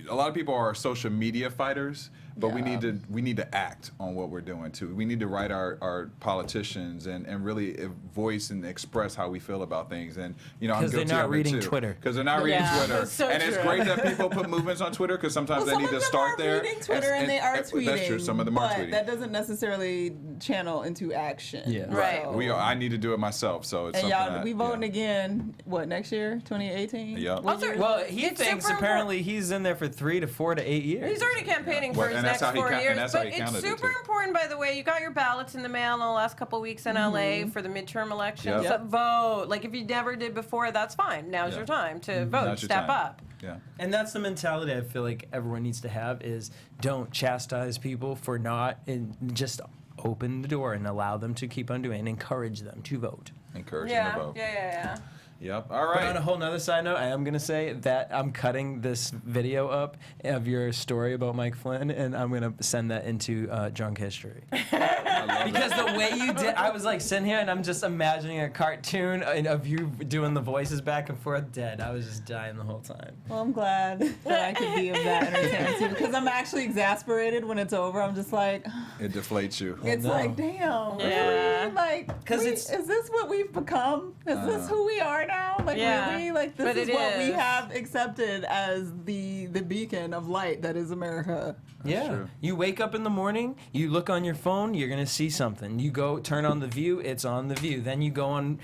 a lot of people are social media fighters, but we need to act on what we're doing too. We need to write our politicians and really voice and express how we feel about things. And I'm 'Cause they're guilty not of it reading too. Twitter. Because they're not reading Yeah, Twitter. that's so and it's true. great that people put movements on Twitter because sometimes they Some need of to them start are there. reading Twitter and they are tweeting. That's true. Some of them are but tweeting. that doesn't necessarily channel into action. Yeah. Right. So- I need to do it myself. So it's And something y'all, that, we voting again. What, next year, 2018? Yep. What Also, year? Well, he It's thinks super apparently he's in there for 3 to 4 to 8 years. He's already campaigning for Well, his and that's next how he 4 and years. that's how But he it's counted it, super too. important, by the way. You got your ballots in the mail in the last couple of weeks in LA for the midterm elections. Yep. Vote. Like if you never did before, that's fine. Now's your time to vote. Now's your Step time. up. Yeah. And that's the mentality I feel like everyone needs to have is don't chastise people for not, and just open the door and allow them to keep on doing and encourage them to vote. Encouraging the Yeah, vote. yeah. Yep. All But on a right. whole nother side note, I am going to say that I'm cutting this video up of your story about Mike Flynn, and I'm going to send that into Drunk History. Because the way you did, I was like sitting here and I'm just imagining a cartoon of you doing the voices back and forth dead. I was just dying the whole time. Well, I'm glad that I could be of that entertainment too, because I'm actually exasperated when it's over. I'm just like, It deflates you. it's no. like, damn, Yeah. really? Like, 'Cause we- it's- is this what we've become? Is this who we are now? Like, Yeah. really? Like, this But is it what we is. have accepted as the beacon of light that is America. Yeah. true. You wake up in the morning, you look on your phone, you're going to see something. You go turn on The View, it's on The View. Then you go on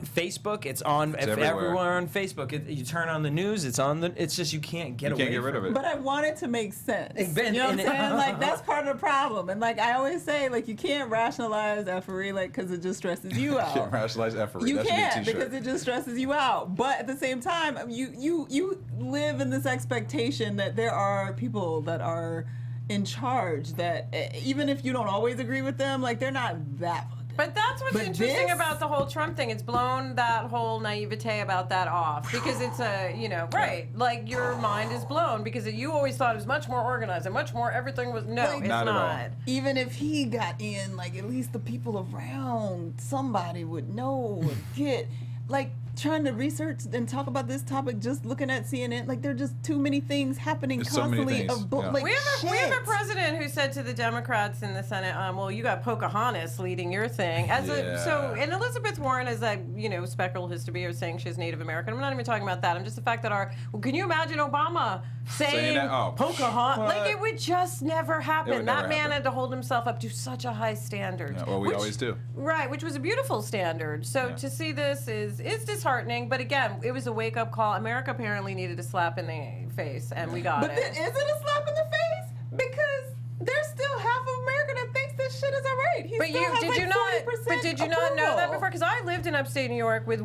Facebook, it's on everywhere. everywhere on Facebook. You turn on the news, it's on the it's just you can't get You away can't get rid from of it. But I want it to make sense. And- You know what and- I'm saying? Like, that's part of the problem. And like I always say, like, you can't rationalize effery, like, because it just stresses you out. Can't rationalize effery. You That should be a can't, t-shirt. because it just stresses you out. But at the same time, you live in this expectation that there are people that are in charge that even if you don't always agree with them, like, they're not that. But that's what's But interesting this- about the whole Trump thing. It's blown that whole naivete about that off because it's right. Like your mind is blown because you always thought it was much more organized and much more everything was. No, Like, it's Not not. at all. Even if he got in, like, at least the people around somebody would know or get. Like, trying to research and talk about this topic, just looking at CNN, like, there are just too many things happening There's so many constantly. things, yeah. Like, We have a shit. president who said to the Democrats in the Senate, well, you got Pocahontas leading your thing. And Elizabeth Warren, as I speculated his to be, was saying she's Native American. I'm not even talking about that. I'm just the fact that can you imagine Obama saying that? Oh, Pocahontas? what? Like it would just never happen. It would never That man happen. had to hold himself up to such a high standard. Yeah, well, we always do. Right, which was a beautiful standard. So Yeah. to see this is disheartening. But again, it was a wake up call. America apparently needed a slap in the face, and we got But it. then, is it a slap in the face? Because there's still half of America that thinks this shit is alright. He But still has did like you not? 40% But did you not know that approval. before? Because I lived in upstate New York with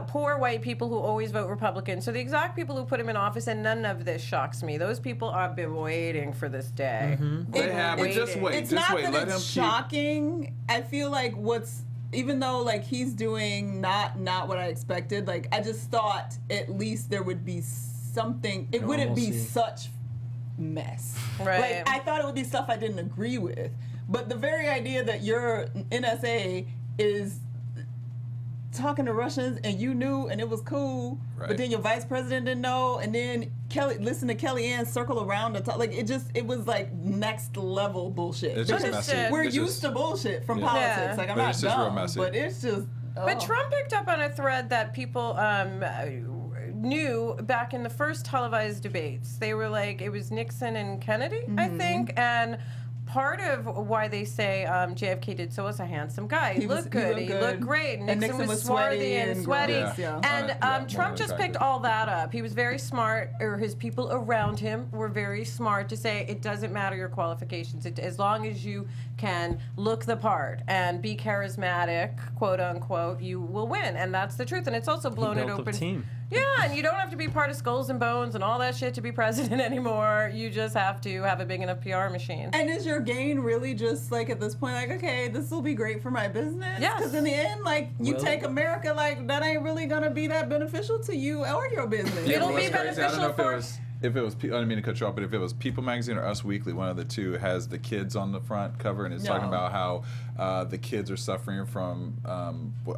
poor white people who always vote Republican. So the exact people who put him in office, and none of this shocks me. Those people have been waiting for this day. They have, but just wait. It's Just not wait. that Let it's him keep. shocking. I feel like even though like he's doing not what I expected, like I just thought at least there would be something. It wouldn't be Normalcy. such mess. Right. Like I thought it would be stuff I didn't agree with. But the very idea that your NSA is talking to Russians and you knew and it was cool, Right. but then your vice president didn't know, and then listen to Kellyanne circle around and talk, like it was like next level bullshit. It's just Because messy. We're It's used just- to bullshit from Yeah. politics. Yeah. Like I'm But not it's just real dumb, messy. but it's just. But oh. Trump picked up on a thread that people knew back in the first televised debates. They were like, it was Nixon and Kennedy, I think, and part of why they say JFK did so was a handsome guy. He looked good. He looked great. And Nixon was swarthy and sweaty. gross, Yeah. And Yeah, Trump more just attractive. picked all that up. He was very smart, or his people around him were very smart to say it doesn't matter your qualifications. As long as you can look the part and be charismatic, quote unquote, you will win. And that's the truth. And it's also blown it built a open. team. Yeah, and you don't have to be part of Skulls and Bones and all that shit to be president anymore. You just have to have a big enough PR machine. And is your gain really just like at this point, like, okay, this will be great for my business? Yes. Because in the end, like, you Will take it? America, like, that ain't really gonna be that beneficial to you or your business. It'll Well, be it's crazy. I don't know beneficial if it was I didn't mean to cut you off, but if it was People Magazine or Us Weekly, one of the two has the kids on the front cover, and it's talking No. about how the kids are suffering from,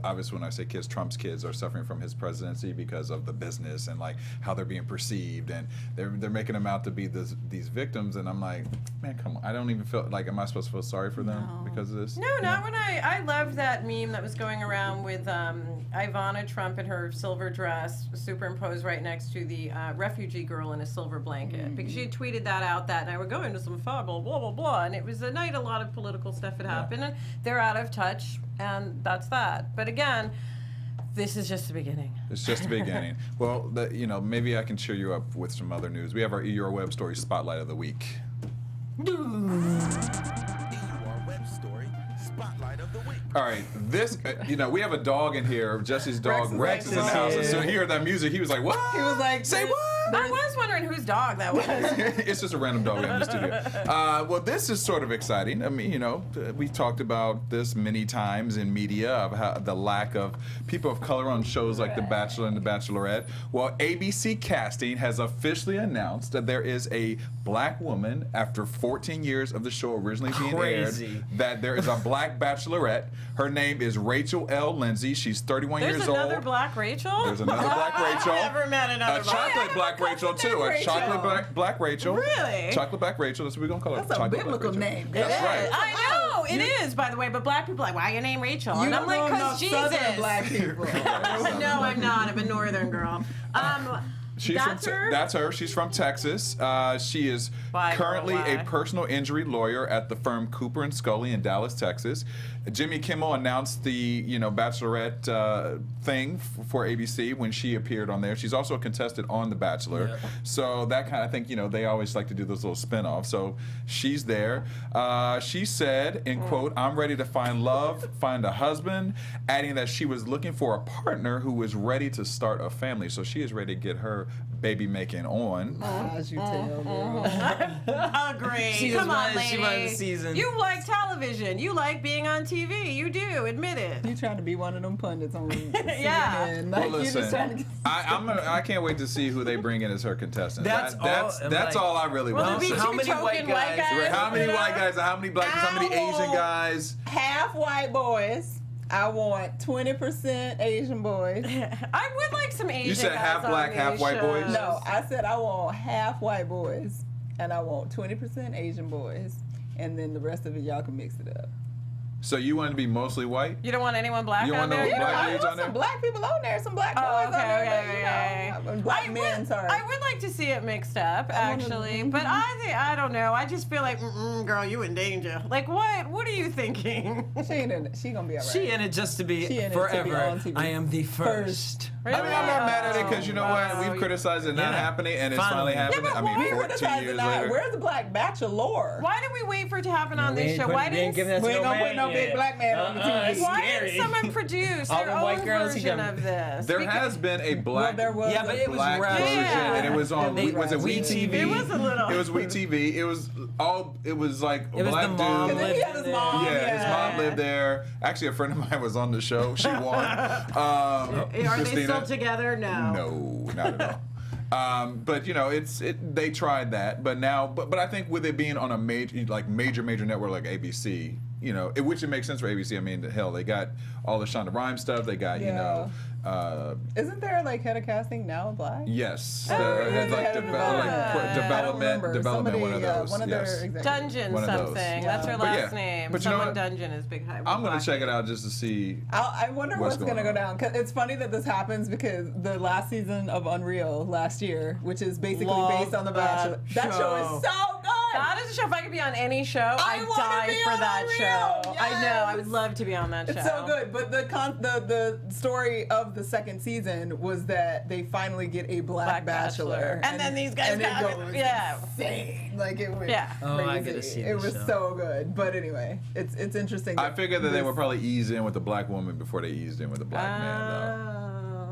obviously when I say kids, Trump's kids are suffering from his presidency because of the business and like how they're being perceived, and they're making them out to be these victims, and I'm like, man, come on, I don't even feel like, am I supposed to feel sorry for them because of this? No, not when I loved that meme that was going around with Ivana Trump in her silver dress superimposed right next to the refugee girl in a silver blanket, because she had tweeted that out that night. We're going to some fun, blah, blah, blah, blah. And it was a night a lot of political stuff had happened, and they're out of touch, and that's that. But again, This is just the beginning. It's just the beginning. Well, maybe I can cheer you up with some other news. We have our EUR Web Story Spotlight of the Week. EUR Web Story Spotlight of the Week. All right, this, we have a dog in here. Jesse's dog, Rex, is in the Rex house. is And so here. he heard that music. He was like, what? He was like, say what? I was wondering whose dog that was. It's just a random dog in the studio. Well, this is sort of exciting. I mean, we talked about this many times in media of how the lack of people of color on shows like The Bachelor and The Bachelorette. Well, ABC Casting has officially announced that there is a black woman after 14 years of the show originally being Crazy. aired. That there is a black Bachelorette. Her name is Rachel L. Lindsay. She's 31 There's years another old. Black Rachel? There's another black Rachel. I've never met another A black chocolate black Rachel too. A Rachel. chocolate black Rachel. Really? Chocolate black Rachel. That's what we're gonna call her. That's a Chocolate biblical black Rachel. name. That's It right. is. I know, it is, by the way, but black people are like, why your name Rachel? You And I'm don't like, know because enough Southern Jesus. black people. No, I'm not. I'm a northern girl. That's her? That's her. She's from Texas. She is Bye, currently girl, a bye. personal injury lawyer at the firm Cooper and Scully in Dallas, Texas. Jimmy Kimmel announced the Bachelorette thing for ABC when she appeared on there. She's also a contestant on The Bachelor, Yeah. so that kind of thing. They always like to do those little spinoffs. So she's there. She said, in quote, "I'm ready to find love, find a husband," adding that she was looking for a partner who was ready to start a family. So she is ready to get her baby making on. As you tell, girl. Agree. She Come just on, wanted- lady. she wanted the season. You like television. You like being on TV. You do. Admit it. You trying to be one of them pundits on Yeah. CNN. Well, Like, you just listen, trying to get I can't wait to see who they bring in as her contestant. That's That's all- all I really Will want there to be see. How two many token white guys? Right, how many you know? white guys? How many black guys? How many I Asian want- guys? half white boys. I want 20% Asian boys. I would like some Asian You said guys half on black, half these white boys? shows. No, I said I want half white boys, and I want 20% Asian boys, and then the rest of it y'all can mix it up. So you want to be mostly white? You don't want anyone black You on want no there? black I dudes want on there? some black people on there, some black boys Oh, on there. okay, but, okay. black men, sorry. I would like to see it mixed up, I wanna- actually, but I don't know. I just feel like, girl, you in danger. Like, what? What are you thinking? She ain't in it. She gonna be alright. She in it just to be She in it to be forever. on TV. I am the first. I mean, I'm not mad at it because you know what? Wow. We've criticized it not Yeah. happening, and it's Finally. finally happening. Yeah, but I mean, why 14 criticize years it now? later. Where's the Black Bachelor? Why did we wait for it to happen on We this ain't show? putting- Why we ain't didn't giving that to We ain't no gonna put man no big yet. black man on the TV. Why Scary. didn't someone produce All their them own white girls, he version come- of this? There Because- has been a black. there was Yeah, but it was black ratchet. version, Yeah. and it was on. They Was it ratchet. WeTV? It was a little. It was WeTV. It was all. It was like a It was black the mom dude. And then he had his mom. Yeah, his mom lived there. Actually, a friend of mine was on the show. She won. Are they Christina. still together? No. No, not at all. But they tried that, but now, but I think with it being on a major network like ABC, which it makes sense for ABC. I mean, hell, they got all the Shonda Rhimes stuff. They got Isn't there like head of casting now black? yes, Oh, the yeah, like head of development, one of those. One of yes. their executives. Dungeon One of those. something. That's her Yeah. But last yeah, name. but you know Someone what? Dungeon is big. I'm gonna check it out just to see. I wonder What's what's gonna going go on? down. 'Cause it's funny that this happens because the last season of Unreal last year, which is basically Love based on The that Bachelor, that show is show. so good. That is a show. If I could be on any show, I I'd wanna die be for on that Unreal. show. I know. I would Yes. love to be on that show. It's so good, but the story of the second season was that they finally get a black bachelor, And then these guys and it got goes yeah. insane. Like it was Yeah. Oh, crazy. I gotta see It this was show. so good. But anyway, it's interesting. I figured that they this- would probably ease in with the black woman before they eased in with the black man, though.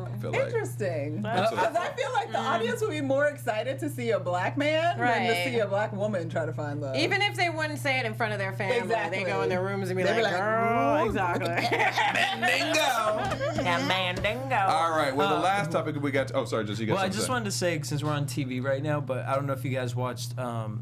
I feel like. Interesting. That's Because I feel like the audience would be more excited to see a black man than Right. to see a black woman try to find love. Even if they wouldn't say it in front of their family, Exactly. they go in their rooms and be They'd like, be like, girl, "Ooh." exactly. Mandingo! Yeah, mandingo. All right, well, the last topic we got. Oh, sorry, just you got Well, I something just to say. wanted to say, since we're on TV right now, but I don't know if you guys watched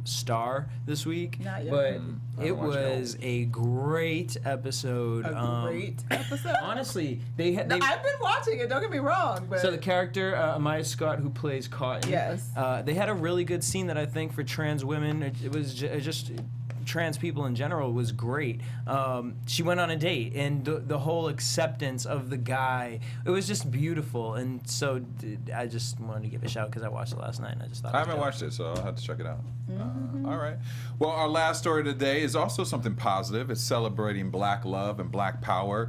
Star this week, Not yet. but I it haven't watched it. was a great episode. a great episode. Honestly, they had. No, I've been watching it. Don't get me wrong, but So the character Amaya Scott, who plays Cotton, Yes. they had a really good scene that I think for trans women, it was just trans people in general was great. She went on a date, and the whole acceptance of the guy, it was just beautiful. And so I just wanted to give a shout because I watched it last night, and I just thought I haven't watched it, so I'll have to check it out. All right. Well, our last story today is also something positive. It's celebrating Black love and Black power.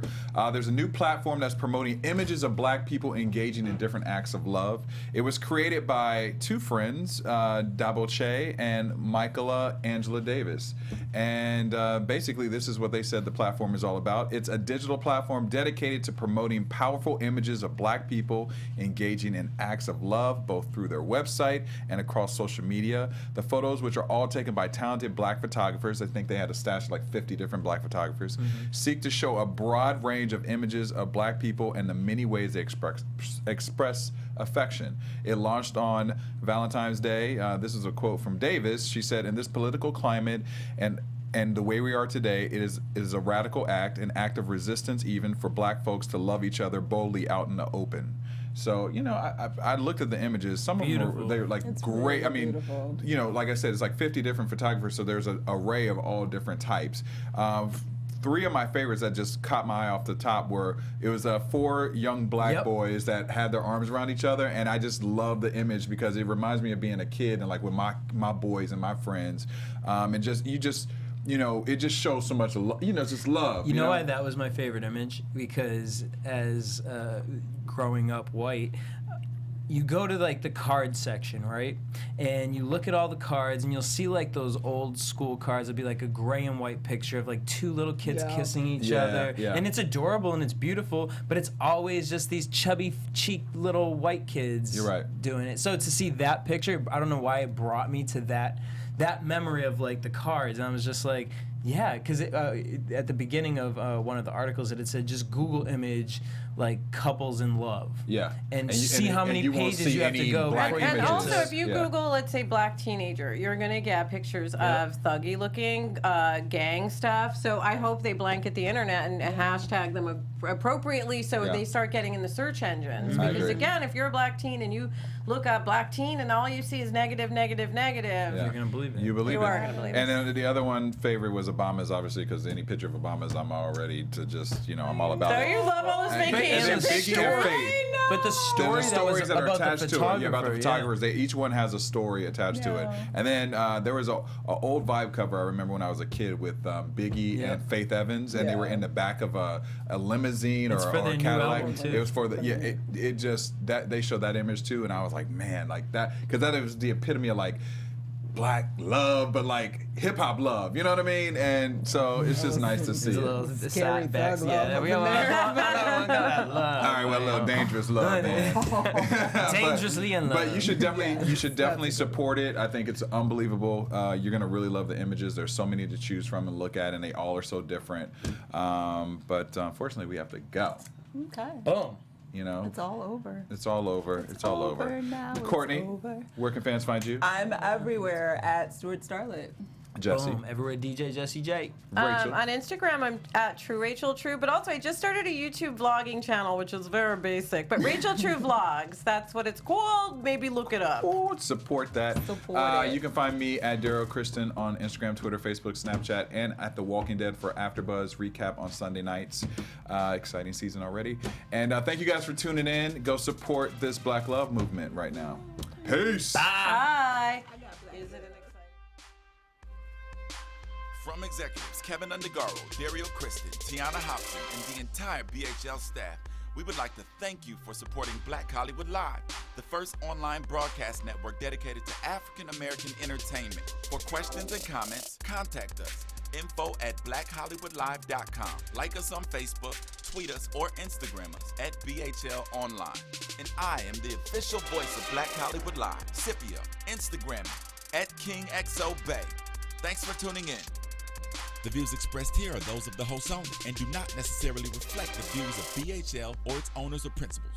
There's a new platform that's promoting images of Black people engaging in different acts of love. It was created by two friends, Daboche and Michaela Angela Davis. And basically, this is what they said the platform is all about. It's a digital platform dedicated to promoting powerful images of Black people engaging in acts of love, both through their website and across social media. The photos, which are all taken by talented Black photographers, I think they had a stash of like 50 different Black photographers, seek to show a broad range of images of Black people and the many ways they express affection. It launched on Valentine's Day. This is a quote from Davis. She said, "In this political climate and the way we are today, it is a radical act, an act of resistance even for Black folks to love each other boldly out in the open." So, you know, I looked at the images. Some of them they're like It's great. really I mean, beautiful. you know, like I said, it's like 50 different photographers, so there's an array of all different types. Three of my favorites that just caught my eye off the top were, it was 4 young Black boys that had their arms around each other, and I just love the image because it reminds me of being a kid and like with my boys and my friends, and you know, it just shows so much, just love. You know why that was my favorite image? Because as growing up white, you go to like the card section, right? And you look at all the cards and you'll see like those old school cards. It'll be like a gray and white picture of like 2 little kids kissing each other. Yeah. And it's adorable and it's beautiful, but it's always just these chubby cheeked little white kids You're right. doing it. So to see that picture, I don't know why it brought me to that memory of like the cards. And I was just like, yeah, because at the beginning of one of the articles, it had said just Google image like couples in love. Yeah. And see how many pages you have to go before you And get to also, this. if you Google, let's say, Black teenager, you're going to get pictures of thuggy-looking gang stuff. So I hope they blanket the internet and hashtag them appropriately so they start getting in the search engines. I Because, agree. again, if you're a Black teen and you look up Black teen and all you see is negative, negative, negative, You're going to believe it. You believe You it. are gonna believe it. And then the other one favorite was Obama's, obviously, because any picture of Obama's, I'm all ready to just, I'm all about So it. you love all those And vacation then Biggie pictures. and Faith. But the story There's that was stories that are about attached the to it. photographer. Yeah, about the photographers. Each one has a story attached to it. And then there was a old Vibe cover I remember when I was a kid with Biggie and Faith Evans, and they were in the back of a limousine It's or for a their new Cadillac. album, too. It was for the it just that they showed that image too, and I was like, man, like that, because that was the epitome of like Black love, but like hip hop love. You know what I mean? And so it's just nice to see It's a it. little Scary side backs. thug Yeah, love we up in there. got that love. All right, well, a little dangerous love, man. Dangerously in love. But you should definitely support it. I think it's unbelievable. You're gonna really love the images. There's so many to choose from and look at, and they all are so different. But unfortunately, we have to go. Okay. Boom. It's all over. It's all over. It's all over. Now, it's Courtney, over. where can fans find you? I'm everywhere at Stuart Starlet. Jesse, Boom. Everywhere DJ Jesse J. Rachel. On Instagram, I'm at True Rachel True, but also I just started a YouTube vlogging channel, which is very basic. But Rachel True Vlogs, that's what it's called. Maybe look it up. Support that. Support it. You can find me at Derrial Christon on Instagram, Twitter, Facebook, Snapchat, and at The Walking Dead for AfterBuzz recap on Sunday nights. Exciting season already. And thank you guys for tuning in. Go support this Black Love movement right now. Peace. Bye. Is it an exciting? From executives Keven Undergaro, Derrial, Christon, Tiana Hobson, and the entire BHL staff, we would like to thank you for supporting Black Hollywood Live, the first online broadcast network dedicated to African American entertainment. For questions and comments, contact us. info@blackhollywoodlive.com. Like us on Facebook, tweet us, or Instagram us at BHL Online. And I am the official voice of Black Hollywood Live, Scipio, Instagram at KingXOBay. Thanks for tuning in. The views expressed here are those of the host only and do not necessarily reflect the views of BHL or its owners or principals.